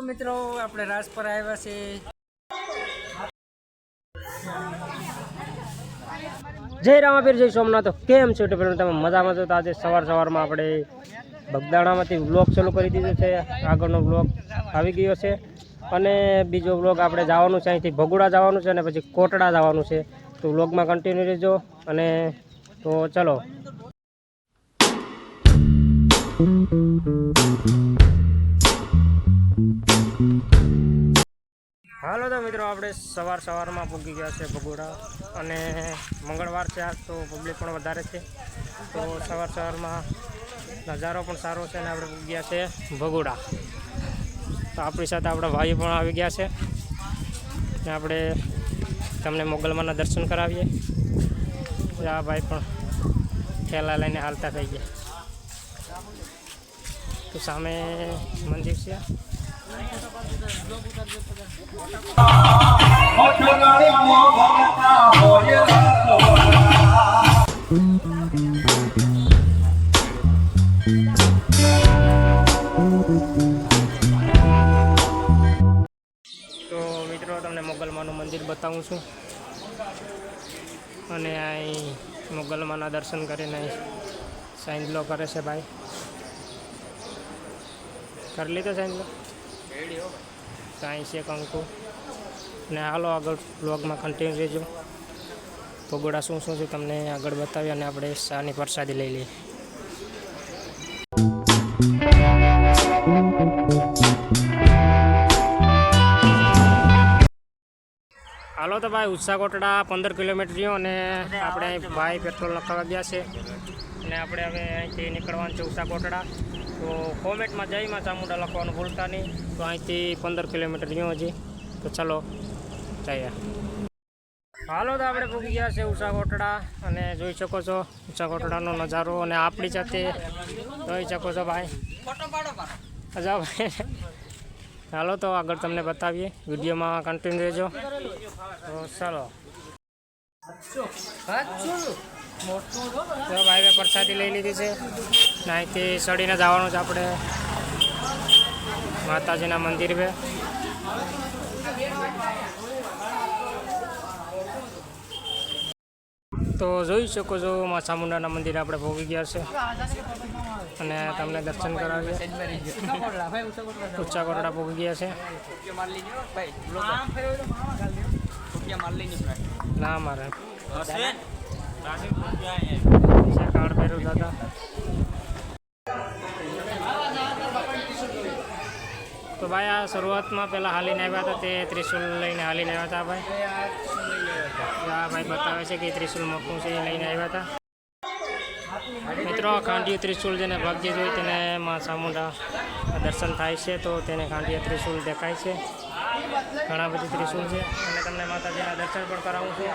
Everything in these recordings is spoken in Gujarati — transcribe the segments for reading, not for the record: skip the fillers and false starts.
મિત્રો આપણે રાજપર આવ્યા છે। જય રામાપીર જય સોમનાથ। કેમ છો તમે મજામાં છો? તો આજે સવારમાં આપણે બગદાણામાંથી વ્લોગ ચાલુ કરી દીધો છે। આગળનો વ્લોગ આવી ગયો છે અને બીજો વ્લોગ આપણે જવાનું છે, અહીંથી ભગુડા જવાનું છે અને પછી કોટડા જવાનું છે। તો વ્લોગમાં કન્ટિન્યુ રહેજો અને તો ચલો। હાલો તો મિત્રો આપણે સવારમાં પૂગી ગયા છે ભગુડા અને મંગળવાર છે આજ, તો પબ્લિક પણ વધારે છે। તો સવારમાં નજારો પણ સારો છે અને આપણે પૂગી ગયા છે ભગુડા। તો આપણી સાથે આપણા ભાઈ પણ આવી ગયા છે ને આપણે તમને મોગલમાના દર્શન કરાવીએ। આ ભાઈ પણ ઠેલા લઈને હાલતા થઈ ગયા। તો સામે મંદિર છે। તો મિત્રો તમને મોગલમાનું મંદિર બતાવું છું અને અહીં મોગલમાના દર્શન કરીને સાઈન્ડલો કરે છે ભાઈ। કરી લીધો સાઈન્ડલો તો અહીં છે કંકુ ને। હાલો આગળ બ્લોગમાં કન્ટિન્યુ રહેજો। ભગોડા શું છે તમને આગળ બતાવીએ અને આપણે શાની પ્રસાદી લઈ લઈએ। હાલો તો ભાઈ ઉત્સાહ કોટડા 15 કિલોમીટર રહ્યો અને આપણે ભાઈ પેટ્રોલ નખાવા ગયા છે અને આપણે હવે અહીંથી નીકળવાનું છે ઉત્સાહ કોટડા। તો કોમેન્ટમાં જય માં ચામુંડા લખવાનું ભૂલતા નહીં। તો અહીંથી 15 કિલોમીટર રહ્યો હજી, તો ચાલો જઈએ। હાલો તો આપણે પૂગી ગયા છે ઉષા કોટડા અને જોઈ શકો છો ઉષા કોટડાનો નજારો અને આપણી સાથે જોઈ શકો છો ભાઈ। અજા ભાઈ હાલો તો આગળ તમને બતાવીએ, વિડીયોમાં કન્ટિન્યુ રહેજો। તો ચાલો તો ભાઈ પ્રસાદી લઈ લીધી છે ને અહીંથી સડીને જવાનું છે આપણે માતાજીના મંદિર पे। તો જોઈ શકો છો મા ચામુંડાના મંદિરે આપણે પહોંચી ગયા છે અને તમને દર્શન કરાવીએ। ઉંચા કોટડા પહોંચી ગયા છે। ના મારે કાર્ડ પહેર્યું દાદા। તો ભાઈ આ શરૂઆતમાં પહેલાં હાલીને આવ્યા હતા, તે ત્રિશુલ લઈને હાલીને આવ્યા હતા ભાઈ। આ ભાઈ બતાવે છે કે ત્રિશુલ મોટું છે એ લઈને આવ્યા હતા મિત્રો। ખાંડીય ત્રિશુલ જેને ભાગ્ય જોઈ તેને માં ચામુંડા દર્શન થાય છે, તો તેને ખાંડીય ત્રિશુલ દેખાય છે। ઘણા બધી ત્રિશુલ છે અને તમને માતાજીના દર્શન પણ કરાવું છું,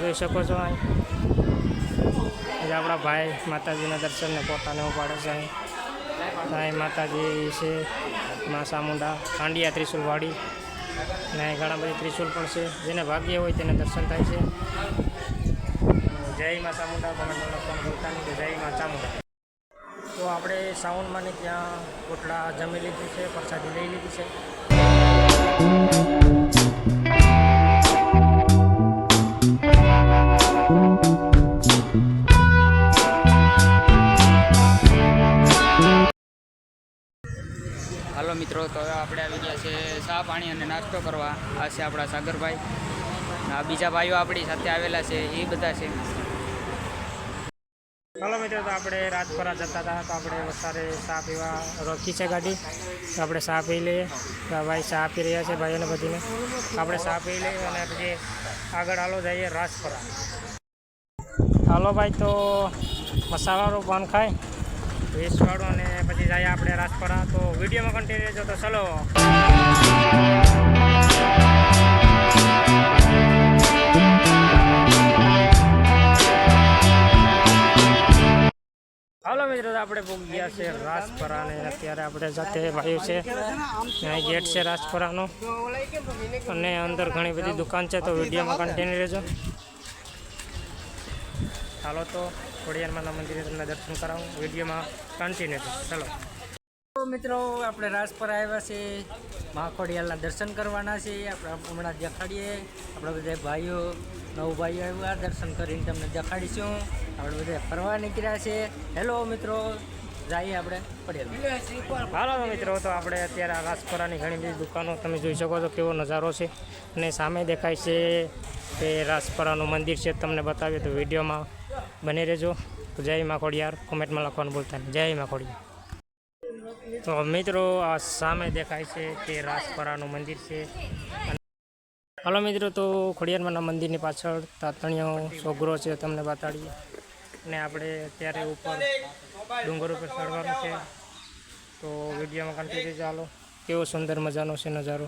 જોઈ શકો છો। અહીં આપણા ભાઈ માતાજીના દર્શનને પોતાને ઉપાડે છે। અહીં માતાજી છે માં ચામુંડા ખાંડિયા ત્રિશુલવાળી ને ઘણા બધી ત્રિશુલ પણ છે, જેને ભાગ્ય હોય તેને દર્શન થાય છે। જય માં ચામુંડા કોમેન્ટમાં લખવાનું ભૂલતા નહીં, જય માં ચામુંડા। તો આપણે સાઉન્ડમાંની ત્યાં કોટડા જમી લીધી છે, પ્રસાદી લઈ લીધી છે। હાલો મિત્રો, તો હવે આપણે આવી ગયા છે ચા પાણી અને નાસ્તો કરવા। આ છે આપણા સાગરભાઈ, આ બીજા ભાઈઓ આપણી સાથે આવેલા છે એ બધા છે। હાલો મિત્રો, તો આપણે રાજપરા જતા હતા, તો આપણે વસારે ચા પીવા રોકી છે ગાડી, તો આપણે ચા પી લઈએ। તો ભાઈ ચા પી રહ્યા છે ભાઈઓને બધીને, આપણે ચા પી લઈએ અને પછી આગળ હાલો જઈએ રાજપરા। હાલો ભાઈ, તો મસાલાવાળું પાન ખાય વેસવાળું અને પછી જઈએ આપણે રાજપરા। તો વિડીયોમાં કન્ટિન્યુ રહેજો, તો ચલો। હાલો મિત્રો, આપણે પહોંચી ગયા છે રાજપરા અને અત્યારે આપણે જાતે ભાઈઓ છે, અહીં ગેટ છે રાજપરાનો અને અંદર ઘણી બધી દુકાન છે, તો વિડીયોમાં કન્ટિન્યુ રહેજો। હાલો તો ખોડિયારમાંના મંદિરે તમને દર્શન કરાવું, વિડીયોમાં કન્ટિન્યુ છે, ચલો। મિત્રો આપણે રાજપરા આવ્યા છે, મહાખોડિયાલના દર્શન કરવાના છે. આપણે હમણાં દેખાડીએ, આપણે બધા ભાઈઓ નવ ભાઈઓ આવ્યા, દર્શન કરીને તમને દેખાડીશું. આપણે બધા ફરવા નીકળ્યા છે. હેલો મિત્રો, જઈએ આપણે ખોડિયાલ. હાલો તો મિત્રો, તો આપણે અત્યારે આ રાજપરાની ઘણી બધી દુકાનો તમે જોઈ શકો છો કેવો નજારો છે. અને સામે દેખાય છે તે રાજપરાનું મંદિર છે, તમને બતાવીએ તો વિડીયોમાં બની રહેજો. તો જય મા ખોડિયાર, કોમેન્ટમાં લખવાનું ભૂલતા નહીં. જય મા ખોડિયાર. તો મિત્રો, આ સામે દેખાય છે તે રાજપરાનું મંદિર છે. હાલો મિત્રો, તો ખોડિયારમાંના મંદિરની પાછળ તાતણીયો છોકરો છે, તમને બતાડીએ. અને આપણે અત્યારે ઉપર ડુંગર ઉપર ચડવાનું છે. તો વિડીયોમાં કન્ટિન્યુ ચાલો. કેવો સુંદર મજાનો છે નજારો.